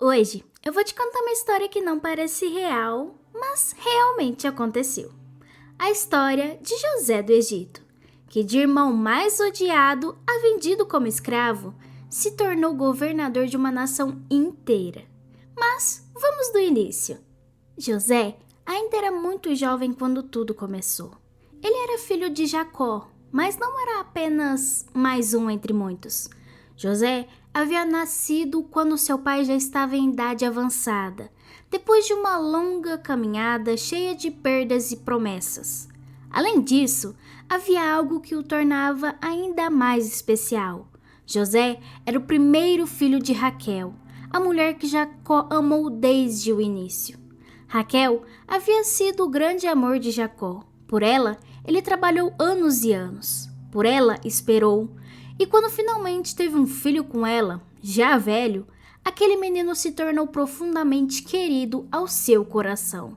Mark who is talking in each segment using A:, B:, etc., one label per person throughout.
A: Hoje eu vou te contar uma história que não parece real, mas realmente aconteceu. A história de José do Egito, que de irmão mais odiado a vendido como escravo, se tornou governador de uma nação inteira. Mas vamos do início. José ainda era muito jovem quando tudo começou. Ele era filho de Jacó, mas não era apenas mais um entre muitos. José havia nascido quando seu pai já estava em idade avançada, depois de uma longa caminhada cheia de perdas e promessas. Além disso, havia algo que o tornava ainda mais especial. José era o primeiro filho de Raquel, a mulher que Jacó amou desde o início. Raquel havia sido o grande amor de Jacó. Por ela, ele trabalhou anos e anos. Por ela, esperou. E quando finalmente teve um filho com ela, já velho, aquele menino se tornou profundamente querido ao seu coração.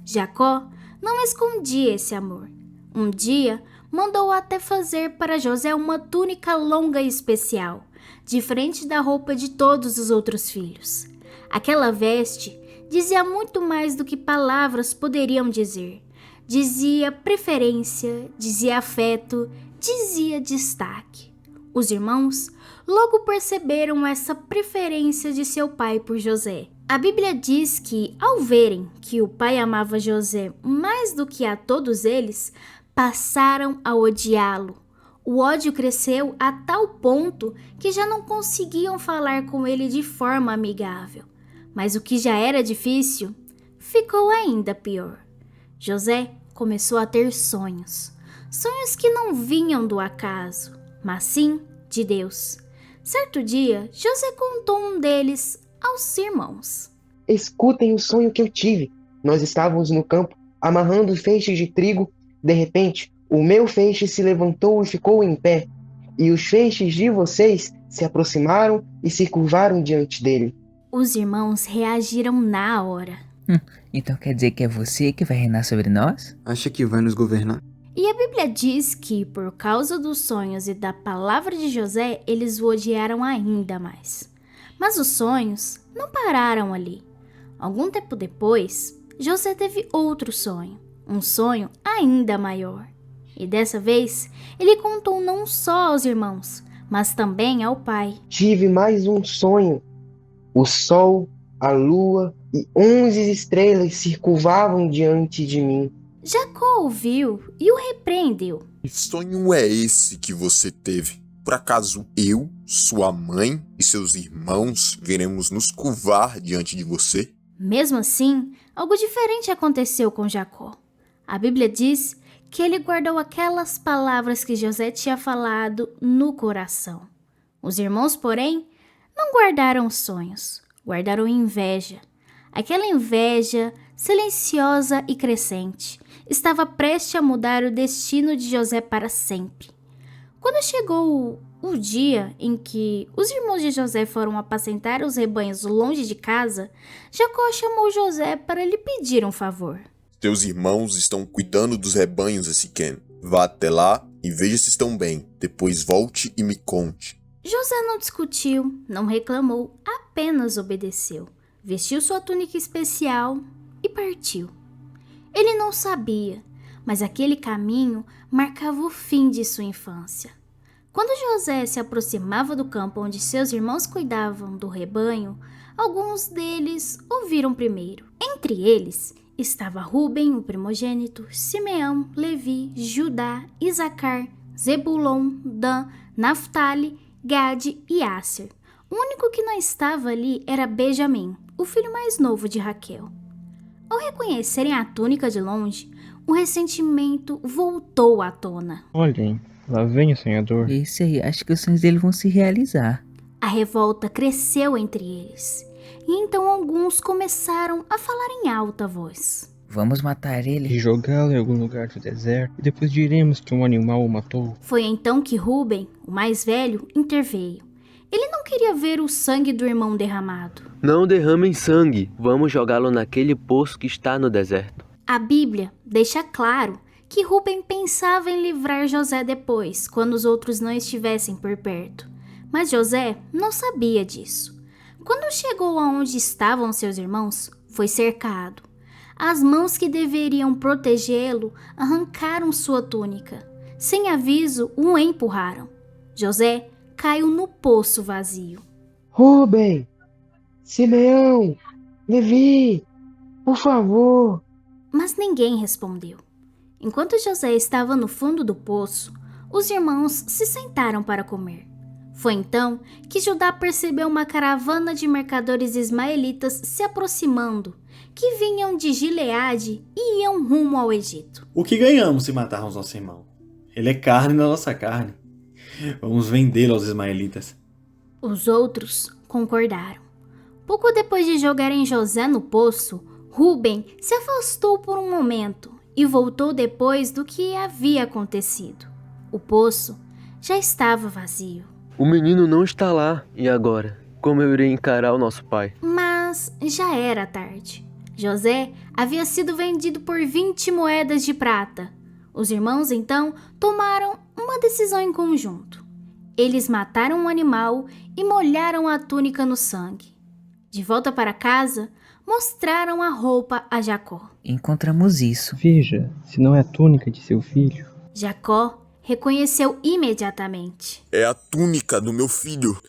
A: Jacó não escondia esse amor. Um dia, mandou até fazer para José uma túnica longa e especial, diferente da roupa de todos os outros filhos. Aquela veste dizia muito mais do que palavras poderiam dizer. Dizia preferência, dizia afeto, dizia destaque. Os irmãos logo perceberam essa preferência de seu pai por José. A Bíblia diz que, ao verem que o pai amava José mais do que a todos eles, passaram a odiá-lo. O ódio cresceu a tal ponto que já não conseguiam falar com ele de forma amigável. Mas o que já era difícil, ficou ainda pior. José começou a ter sonhos. Sonhos que não vinham do acaso, mas sim de Deus. Certo dia, José contou um deles aos irmãos.
B: Escutem o sonho que eu tive. Nós estávamos no campo, amarrando feixes de trigo. De repente, o meu feixe se levantou e ficou em pé, e os feixes de vocês se aproximaram e se curvaram diante dele.
A: Os irmãos reagiram na hora.
C: Então quer dizer que é você que vai reinar sobre nós?
D: Acha que vai nos governar?
A: E a Bíblia diz que, por causa dos sonhos e da palavra de José, eles o odiaram ainda mais. Mas os sonhos não pararam ali. Algum tempo depois, José teve outro sonho, um sonho ainda maior. E dessa vez, ele contou não só aos irmãos, mas também ao pai.
B: Tive mais um sonho. O sol, a lua e 11 estrelas se curvavam diante de mim.
A: Jacó ouviu e o repreendeu.
E: Que sonho é esse que você teve? Por acaso eu, sua mãe e seus irmãos viremos nos curvar diante de você?
A: Mesmo assim, algo diferente aconteceu com Jacó. A Bíblia diz que ele guardou aquelas palavras que José tinha falado no coração. Os irmãos, porém, não guardaram sonhos, guardaram inveja. Aquela inveja, silenciosa e crescente, estava prestes a mudar o destino de José para sempre. Quando chegou o dia em que os irmãos de José foram apacentar os rebanhos longe de casa, Jacó chamou José para lhe pedir um favor.
E: Teus irmãos estão cuidando dos rebanhos a Siquém. Vá até lá e veja se estão bem. Depois volte e me conte.
A: José não discutiu, não reclamou, apenas obedeceu. Vestiu sua túnica especial e partiu. Ele não sabia, mas aquele caminho marcava o fim de sua infância. Quando José se aproximava do campo onde seus irmãos cuidavam do rebanho, alguns deles ouviram primeiro. Entre eles estava Ruben, o primogênito, Simeão, Levi, Judá, Isacar, Zebulon, Dan, Naftali, Gade e Asser. O único que não estava ali era Benjamim, o filho mais novo de Raquel. Ao reconhecerem a túnica de longe, o ressentimento voltou à tona.
F: Olhem, lá vem o sonhador.
C: Esse aí, acho que os sonhos dele vão se realizar.
A: A revolta cresceu entre eles, e então alguns começaram a falar em alta voz.
C: Vamos matar
F: E
C: ele?
F: jogá-lo em algum lugar do deserto, e depois diremos que um animal o matou.
A: Foi então que Ruben, o mais velho, interveio. Ele não queria ver o sangue do irmão derramado.
G: Não derramem sangue, vamos jogá-lo naquele poço que está no deserto.
A: A Bíblia deixa claro que Ruben pensava em livrar José depois, quando os outros não estivessem por perto. Mas José não sabia disso. Quando chegou aonde estavam seus irmãos, foi cercado. As mãos que deveriam protegê-lo arrancaram sua túnica. Sem aviso, o empurraram. José caiu no poço vazio.
B: Rubem, Simeão, Levi, por favor.
A: Mas ninguém respondeu. Enquanto José estava no fundo do poço, os irmãos se sentaram para comer. Foi então que Judá percebeu uma caravana de mercadores ismaelitas se aproximando, que vinham de Gileade e iam rumo ao Egito.
D: O que ganhamos se matarmos nosso irmão? Ele é carne da nossa carne. Vamos vendê-lo aos ismaelitas.
A: Os outros concordaram. Pouco depois de jogarem José no poço, Rúben se afastou por um momento e voltou depois do que havia acontecido. O poço já estava vazio.
G: O menino não está lá. E agora? Como eu irei encarar o nosso pai?
A: Mas já era tarde. José havia sido vendido por 20 moedas de prata. Os irmãos, então, tomaram uma decisão em conjunto. Eles mataram um animal e molharam a túnica no sangue. De volta para casa, mostraram a roupa a Jacó.
C: Encontramos isso.
F: Veja, se não é a túnica de seu filho.
A: Jacó reconheceu imediatamente.
E: É a túnica do meu filho.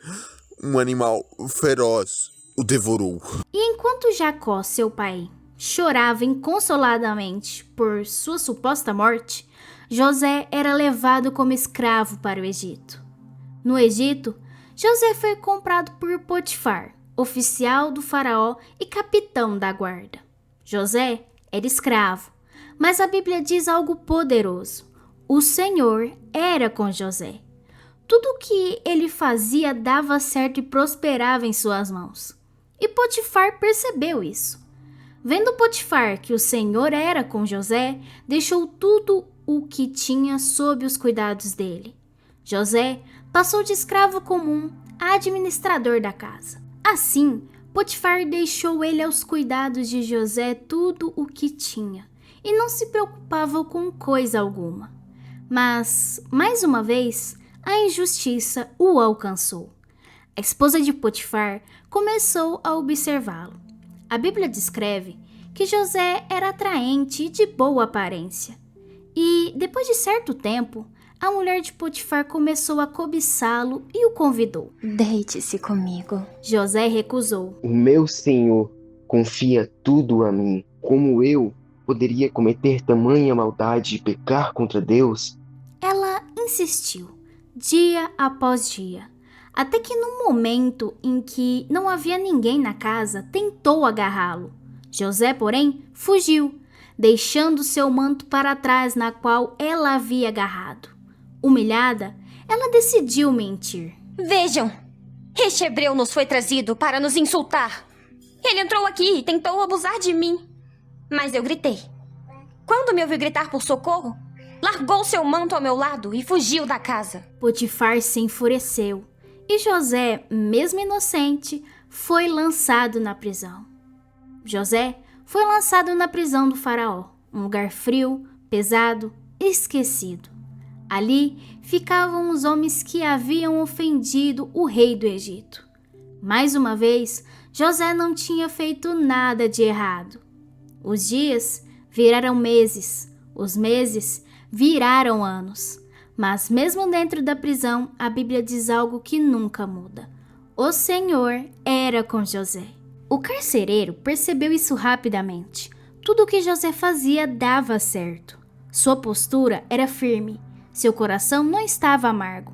E: Um animal feroz o devorou.
A: E enquanto Jacó, seu pai, chorava inconsoladamente por sua suposta morte, José era levado como escravo para o Egito. No Egito, José foi comprado por Potifar, oficial do faraó e capitão da guarda. José era escravo, mas a Bíblia diz algo poderoso. O Senhor era com José. Tudo o que ele fazia dava certo e prosperava em suas mãos. E Potifar percebeu isso. Vendo Potifar que o Senhor era com José, deixou tudo o que tinha sob os cuidados dele. José passou de escravo comum a administrador da casa. Assim, Potifar deixou ele aos cuidados de José tudo o que tinha, e não se preocupava com coisa alguma. Mas, mais uma vez, a injustiça o alcançou. A esposa de Potifar começou a observá-lo. A Bíblia descreve que José era atraente e de boa aparência. E, depois de certo tempo, a mulher de Potifar começou a cobiçá-lo e o convidou.
H: Deite-se comigo.
A: José recusou.
B: O meu senhor confia tudo a mim. Como eu poderia cometer tamanha maldade e pecar contra Deus?
A: Ela insistiu, dia após dia, até que no momento em que não havia ninguém na casa, tentou agarrá-lo. José, porém, fugiu, deixando seu manto para trás na qual ela havia agarrado. Humilhada, ela decidiu mentir.
H: Vejam, este hebreu nos foi trazido para nos insultar. Ele entrou aqui e tentou abusar de mim, mas eu gritei. Quando me ouviu gritar por socorro, largou seu manto ao meu lado e fugiu da casa.
A: Potifar se enfureceu e José, mesmo inocente, foi lançado na prisão. José foi lançado na prisão do faraó, um lugar frio, pesado e esquecido. Ali ficavam os homens que haviam ofendido o rei do Egito. Mais uma vez, José não tinha feito nada de errado. Os dias viraram meses, os meses viraram anos. Mas mesmo dentro da prisão, a Bíblia diz algo que nunca muda. O Senhor era com José. O carcereiro percebeu isso rapidamente. Tudo o que José fazia dava certo. Sua postura era firme, seu coração não estava amargo,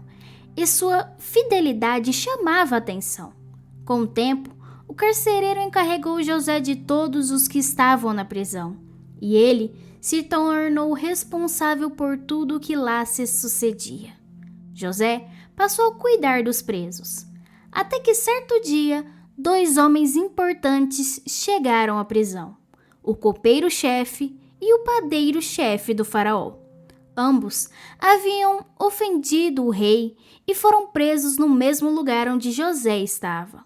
A: e sua fidelidade chamava a atenção. Com o tempo, o carcereiro encarregou José de todos os que estavam na prisão, e ele se tornou responsável por tudo o que lá se sucedia. José passou a cuidar dos presos, até que certo dia, 2 homens importantes chegaram à prisão, o copeiro-chefe e o padeiro-chefe do faraó. Ambos haviam ofendido o rei e foram presos no mesmo lugar onde José estava.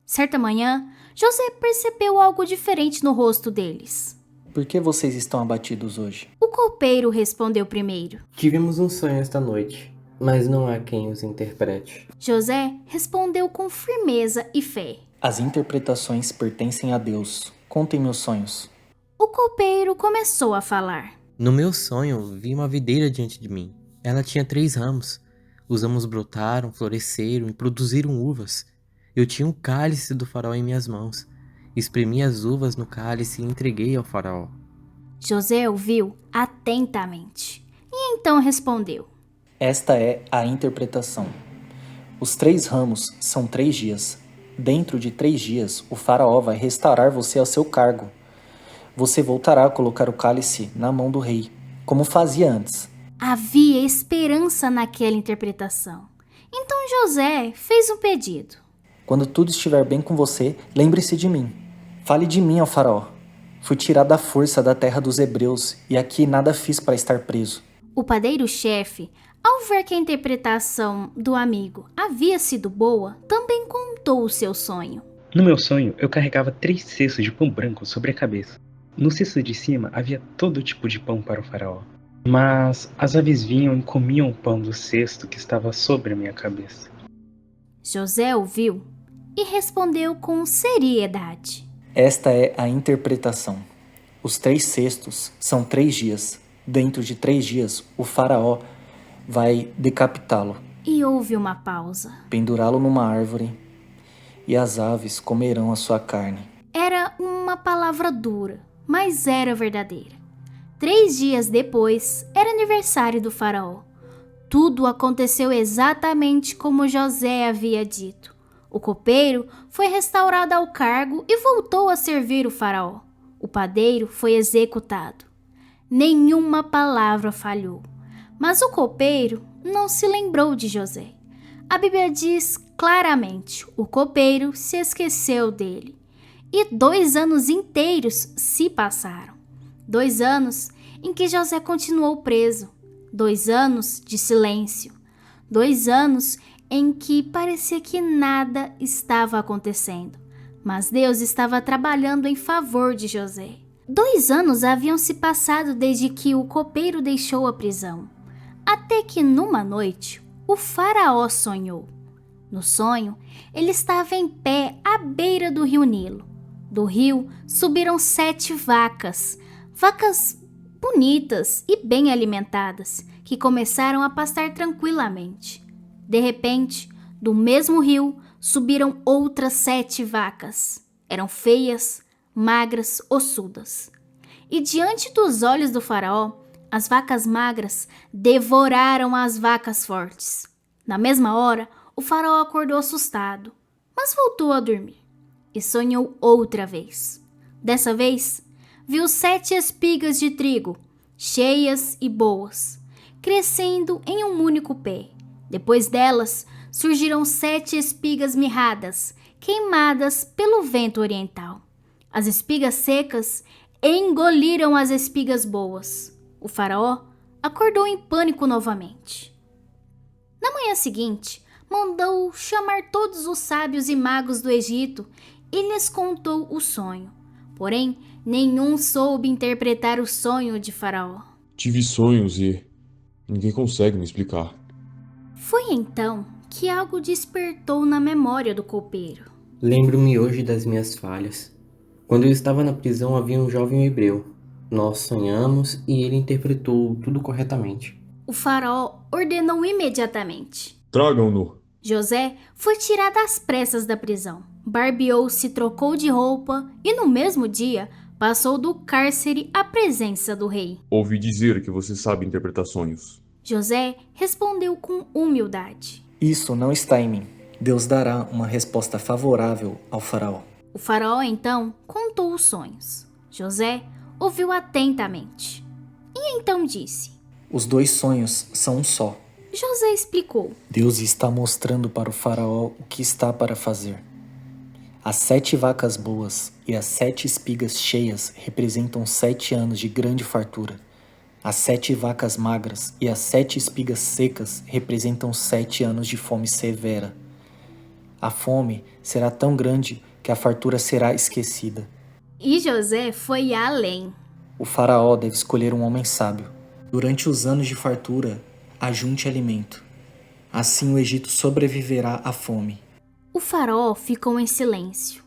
A: Certa manhã, José percebeu algo diferente no rosto deles.
I: Por que vocês estão abatidos hoje?
A: O copeiro respondeu primeiro.
I: Tivemos um sonho esta noite, mas não há quem os interprete.
A: José respondeu com firmeza e fé.
I: As interpretações pertencem a Deus. Contem meus sonhos.
A: O copeiro começou a falar.
J: No meu sonho, vi uma videira diante de mim. Ela tinha 3 ramos. Os ramos brotaram, floresceram e produziram uvas. Eu tinha um cálice do faraó em minhas mãos. Espremi as uvas no cálice e entreguei ao faraó.
A: José ouviu atentamente e então respondeu.
I: Esta é a interpretação. Os 3 ramos são 3 dias. Dentro de 3 dias, o faraó vai restaurar você ao seu cargo. Você voltará a colocar o cálice na mão do rei, como fazia antes.
A: Havia esperança naquela interpretação. Então José fez um pedido.
I: Quando tudo estiver bem com você, lembre-se de mim. Fale de mim ao faraó. Fui tirado à força da terra dos hebreus e aqui nada fiz para estar preso.
A: O padeiro-chefe, ao ver que a interpretação do amigo havia sido boa, também contou o seu sonho.
F: No meu sonho, eu carregava 3 cestos de pão branco sobre a cabeça. No cesto de cima havia todo tipo de pão para o faraó. Mas as aves vinham e comiam o pão do cesto que estava sobre a minha cabeça.
A: José ouviu e respondeu com seriedade.
I: Esta é a interpretação. Os 3 cestos são 3 dias. Dentro de 3 dias, o faraó vai decapitá-lo.
A: E houve uma pausa.
I: Pendurá-lo numa árvore e as aves comerão a sua carne.
A: Era uma palavra dura, mas era verdadeira. 3 dias depois, era aniversário do faraó. Tudo aconteceu exatamente como José havia dito. O copeiro foi restaurado ao cargo e voltou a servir o faraó. O padeiro foi executado. Nenhuma palavra falhou. Mas o copeiro não se lembrou de José. A Bíblia diz claramente: o copeiro se esqueceu dele. E 2 anos inteiros se passaram. 2 anos em que José continuou preso. 2 anos de silêncio. 2 anos em que parecia que nada estava acontecendo. Mas Deus estava trabalhando em favor de José. 2 anos haviam se passado desde que o copeiro deixou a prisão. Até que numa noite, o faraó sonhou. No sonho, ele estava em pé à beira do rio Nilo. Do rio subiram 7 vacas. Vacas bonitas e bem alimentadas, que começaram a pastar tranquilamente. De repente, do mesmo rio, subiram outras 7 vacas. Eram feias, magras, ossudas. E diante dos olhos do faraó, as vacas magras devoraram as vacas fortes. Na mesma hora, o faraó acordou assustado, mas voltou a dormir. E sonhou outra vez. Dessa vez, viu 7 espigas de trigo, cheias e boas, crescendo em um único pé. Depois delas, surgiram 7 espigas mirradas, queimadas pelo vento oriental. As espigas secas engoliram as espigas boas. O faraó acordou em pânico novamente. Na manhã seguinte, mandou chamar todos os sábios e magos do Egito e lhes contou o sonho. Porém, nenhum soube interpretar o sonho de Faraó.
K: Tive sonhos e ninguém consegue me explicar.
A: Foi então que algo despertou na memória do copeiro.
J: Lembro-me hoje das minhas falhas. Quando eu estava na prisão havia um jovem hebreu. Nós sonhamos e ele interpretou tudo corretamente.
A: O faraó ordenou imediatamente.
K: Tragam-no.
A: José foi tirado às pressas da prisão. Barbeou-se, trocou de roupa e no mesmo dia passou do cárcere à presença do rei.
K: Ouvi dizer que você sabe interpretar sonhos.
A: José respondeu com humildade.
I: Isso não está em mim. Deus dará uma resposta favorável ao faraó.
A: O faraó então contou os sonhos. José ouviu atentamente. E então disse:
I: Os 2 sonhos são um só.
A: José explicou.
I: Deus está mostrando para o faraó o que está para fazer. As 7 vacas boas e as 7 espigas cheias representam 7 anos de grande fartura. As 7 vacas magras e as 7 espigas secas representam 7 anos de fome severa. A fome será tão grande que a fartura será esquecida.
A: E José foi além.
I: O faraó deve escolher um homem sábio. Durante os anos de fartura, ajunte alimento. Assim o Egito sobreviverá à fome.
A: O faraó ficou em silêncio.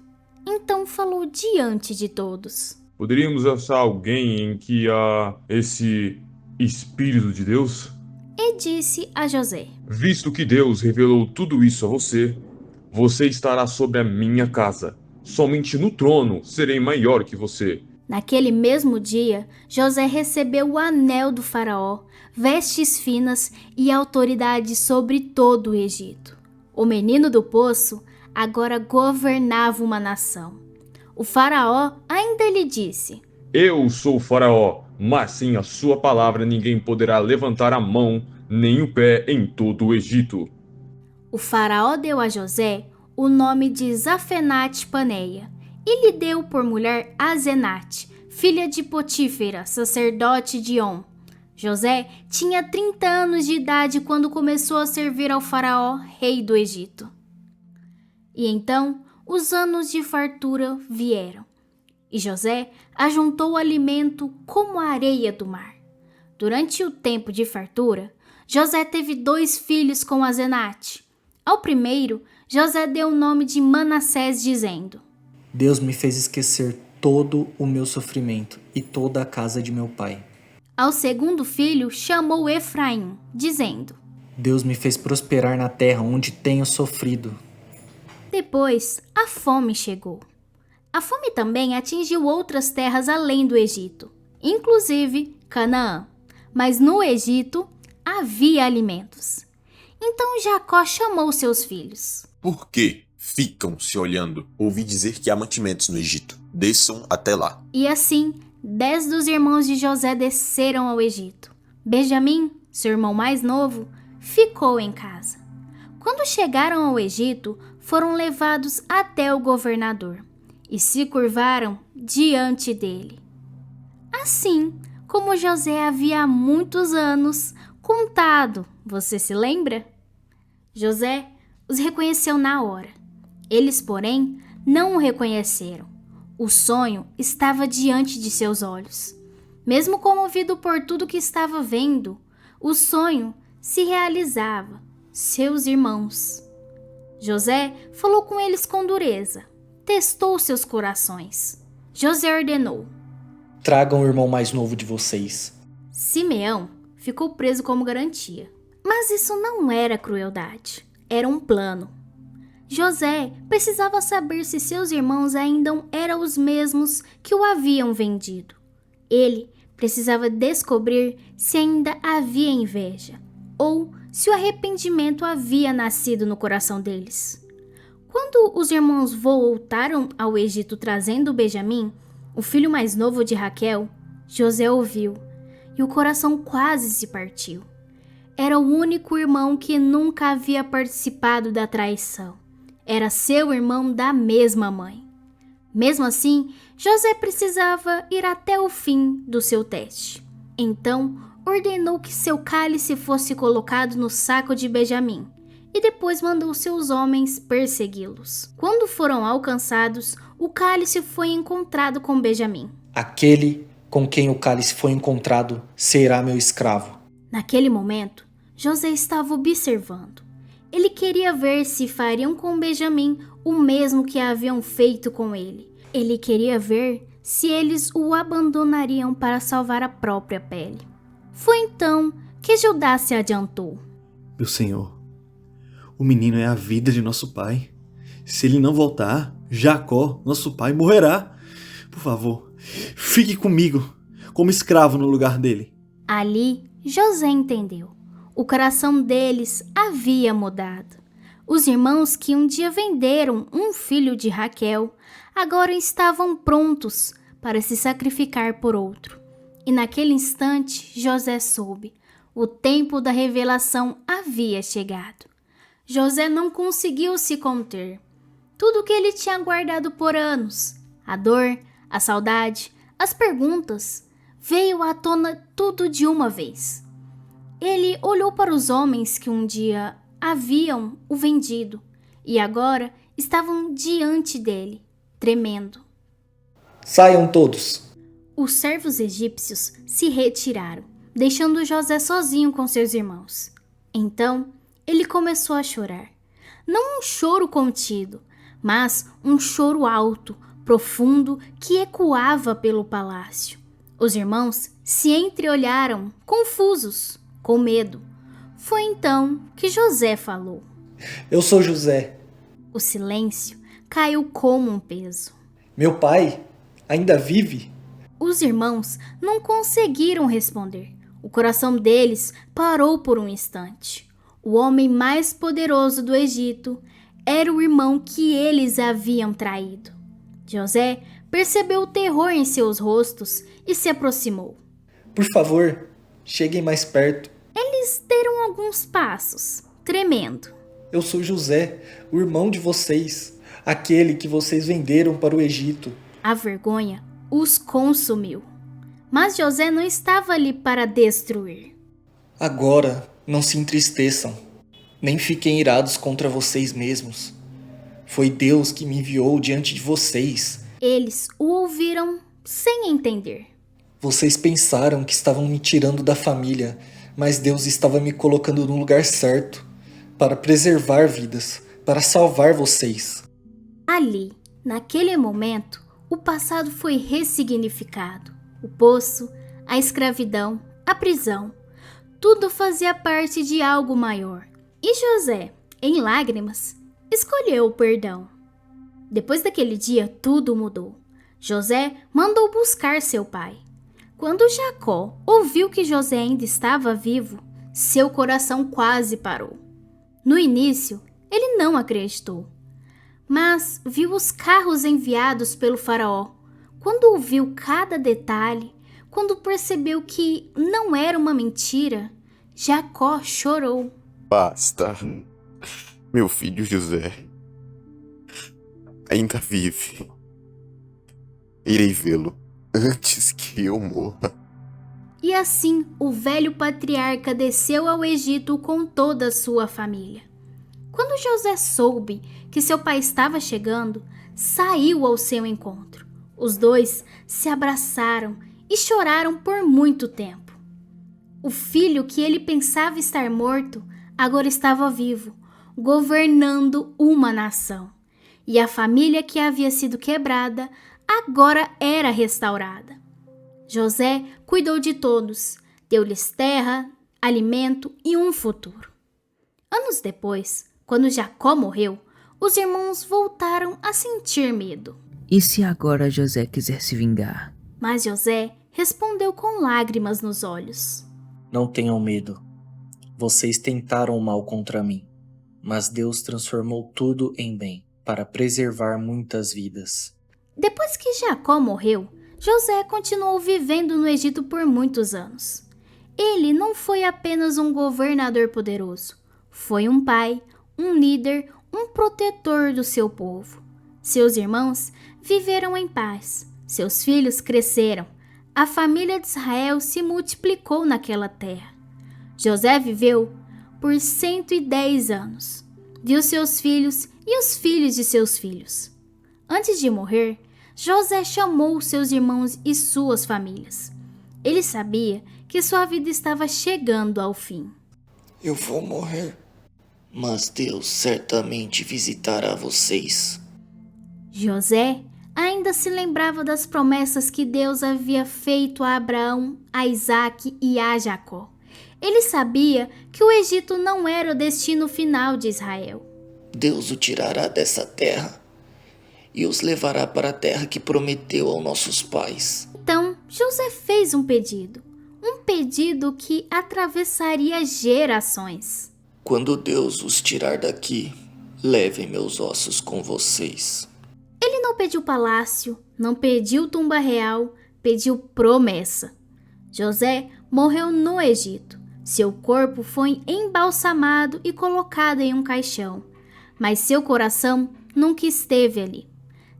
A: Então falou diante de todos.
K: Poderíamos achar alguém em que há esse Espírito de Deus?
A: E disse a José:
K: Visto que Deus revelou tudo isso a você, você estará sobre a minha casa. Somente no trono serei maior que você.
A: Naquele mesmo dia, José recebeu o anel do faraó, vestes finas e autoridade sobre todo o Egito. O menino do poço agora governava uma nação. O faraó ainda lhe disse:
K: Eu sou o faraó, mas sem a sua palavra ninguém poderá levantar a mão nem o pé em todo o Egito.
A: O faraó deu a José o nome de Zafenate-Paneia e lhe deu por mulher Azenate, filha de Potífera, sacerdote de On. José tinha 30 anos de idade quando começou a servir ao faraó, rei do Egito. E então os anos de fartura vieram, e José ajuntou o alimento como a areia do mar. Durante o tempo de fartura, José teve 2 filhos com Azenate. Ao primeiro, José deu o nome de Manassés, dizendo:
I: Deus me fez esquecer todo o meu sofrimento e toda a casa de meu pai.
A: Ao segundo filho, chamou Efraim, dizendo:
I: Deus me fez prosperar na terra onde tenho sofrido.
A: Depois, a fome chegou. A fome também atingiu outras terras além do Egito, inclusive Canaã. Mas no Egito havia alimentos. Então Jacó chamou seus filhos.
E: Por que ficam se olhando? Ouvi dizer que há mantimentos no Egito. Desçam até lá.
A: E assim, 10 dos irmãos de José desceram ao Egito. Benjamim, seu irmão mais novo, ficou em casa. Quando chegaram ao Egito, foram levados até o governador e se curvaram diante dele. Assim como José havia há muitos anos contado, você se lembra? José os reconheceu na hora. Eles, porém, não o reconheceram. O sonho estava diante de seus olhos. Mesmo comovido por tudo que estava vendo, o sonho se realizava. Seus irmãos. José falou com eles com dureza. Testou seus corações. José ordenou:
I: Tragam o irmão mais novo de vocês.
A: Simeão ficou preso como garantia. Mas isso não era crueldade. Era um plano. José precisava saber se seus irmãos ainda eram os mesmos que o haviam vendido. Ele precisava descobrir se ainda havia inveja ou se o arrependimento havia nascido no coração deles. Quando os irmãos voltaram ao Egito trazendo Benjamim, o filho mais novo de Raquel, José ouviu e o coração quase se partiu. Era o único irmão que nunca havia participado da traição. Era seu irmão da mesma mãe. Mesmo assim, José precisava ir até o fim do seu teste. Então, ordenou que seu cálice fosse colocado no saco de Benjamim e depois mandou seus homens persegui-los. Quando foram alcançados, o cálice foi encontrado com Benjamim.
I: Aquele com quem o cálice foi encontrado será meu escravo.
A: Naquele momento, José estava observando. Ele queria ver se fariam com Benjamim o mesmo que haviam feito com ele. Ele queria ver se eles o abandonariam para salvar a própria pele. Foi então que Judá se adiantou.
D: Meu senhor, o menino é a vida de nosso pai. Se ele não voltar, Jacó, nosso pai, morrerá. Por favor, fique comigo, como escravo no lugar dele.
A: Ali, José entendeu. O coração deles havia mudado. Os irmãos que um dia venderam um filho de Raquel, agora estavam prontos para se sacrificar por outro. E naquele instante, José soube. O tempo da revelação havia chegado. José não conseguiu se conter. Tudo o que ele tinha guardado por anos, a dor, a saudade, as perguntas, veio à tona tudo de uma vez. Ele olhou para os homens que um dia haviam o vendido e agora estavam diante dele, tremendo.
I: Saiam todos!
A: Os servos egípcios se retiraram, deixando José sozinho com seus irmãos. Então, ele começou a chorar. não um choro contido, mas um choro alto, profundo, que ecoava pelo palácio. Os irmãos se entreolharam, confusos, com medo. Foi então que José falou.
I: Eu sou José.
A: O silêncio caiu como um peso.
I: Meu pai ainda vive?
A: Os irmãos não conseguiram responder. O coração deles parou por um instante. O homem mais poderoso do Egito era o irmão que eles haviam traído. José percebeu o terror em seus rostos e se aproximou.
I: Por favor, cheguem mais perto.
A: Eles deram alguns passos, tremendo.
I: Eu sou José, o irmão de vocês, aquele que vocês venderam para o Egito.
A: A vergonha os consumiu. Mas José não estava ali para destruir.
I: Agora, não se entristeçam, nem fiquem irados contra vocês mesmos. Foi Deus que me enviou diante de vocês.
A: Eles o ouviram sem entender.
I: Vocês pensaram que estavam me tirando da família, mas Deus estava me colocando no lugar certo, para preservar vidas, para salvar vocês.
A: Ali, naquele momento, o passado foi ressignificado. O poço, a escravidão, a prisão, tudo fazia parte de algo maior. E José, em lágrimas, escolheu o perdão. Depois daquele dia, tudo mudou. José mandou buscar seu pai. Quando Jacó ouviu que José ainda estava vivo, seu coração quase parou. No início, ele não acreditou, mas viu os carros enviados pelo faraó. Quando ouviu cada detalhe, quando percebeu que não era uma mentira, Jacó chorou.
E: Basta. Meu filho José ainda vive. Irei vê-lo antes que eu morra.
A: E assim o velho patriarca desceu ao Egito com toda a sua família. Quando José soube que seu pai estava chegando, saiu ao seu encontro. Os dois se abraçaram e choraram por muito tempo. O filho que ele pensava estar morto agora estava vivo, governando uma nação. E a família que havia sido quebrada agora era restaurada. José cuidou de todos, deu-lhes terra, alimento e um futuro. Anos depois, quando Jacó morreu, os irmãos voltaram a sentir medo.
C: E se agora José quiser se vingar?
A: Mas José respondeu com lágrimas nos olhos.
I: Não tenham medo. Vocês tentaram o mal contra mim, mas Deus transformou tudo em bem, para preservar muitas vidas.
A: Depois que Jacó morreu, José continuou vivendo no Egito por muitos anos. Ele não foi apenas um governador poderoso, foi um pai, um líder, um protetor do seu povo. Seus irmãos viveram em paz, seus filhos cresceram, a família de Israel se multiplicou naquela terra. José viveu por 110 anos, viu seus filhos e os filhos de seus filhos. Antes de morrer, José chamou seus irmãos e suas famílias. Ele sabia que sua vida estava chegando ao fim.
I: Eu vou morrer, mas Deus certamente visitará vocês.
A: José ainda se lembrava das promessas que Deus havia feito a Abraão, a Isaque e a Jacó. Ele sabia que o Egito não era o destino final de Israel.
I: Deus o tirará dessa terra e os levará para a terra que prometeu aos nossos pais.
A: Então, José fez um pedido que atravessaria gerações.
I: Quando Deus os tirar daqui, levem meus ossos com vocês.
A: Ele não pediu palácio, não pediu tumba real, pediu promessa. José morreu no Egito. Seu corpo foi embalsamado e colocado em um caixão, mas seu coração nunca esteve ali.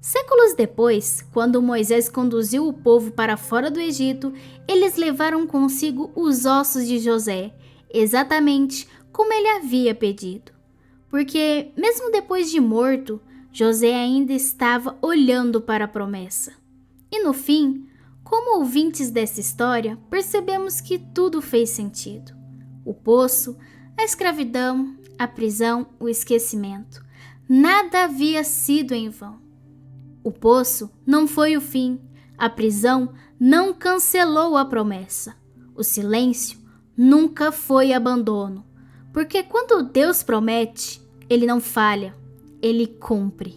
A: Séculos depois, quando Moisés conduziu o povo para fora do Egito, eles levaram consigo os ossos de José, exatamente como ele havia pedido. Porque, mesmo depois de morto, José ainda estava olhando para a promessa. E no fim, como ouvintes dessa história, percebemos que tudo fez sentido. O poço, a escravidão, a prisão, o esquecimento. Nada havia sido em vão. O poço não foi o fim, a prisão não cancelou a promessa. O silêncio nunca foi abandono, porque quando Deus promete, Ele não falha, Ele cumpre.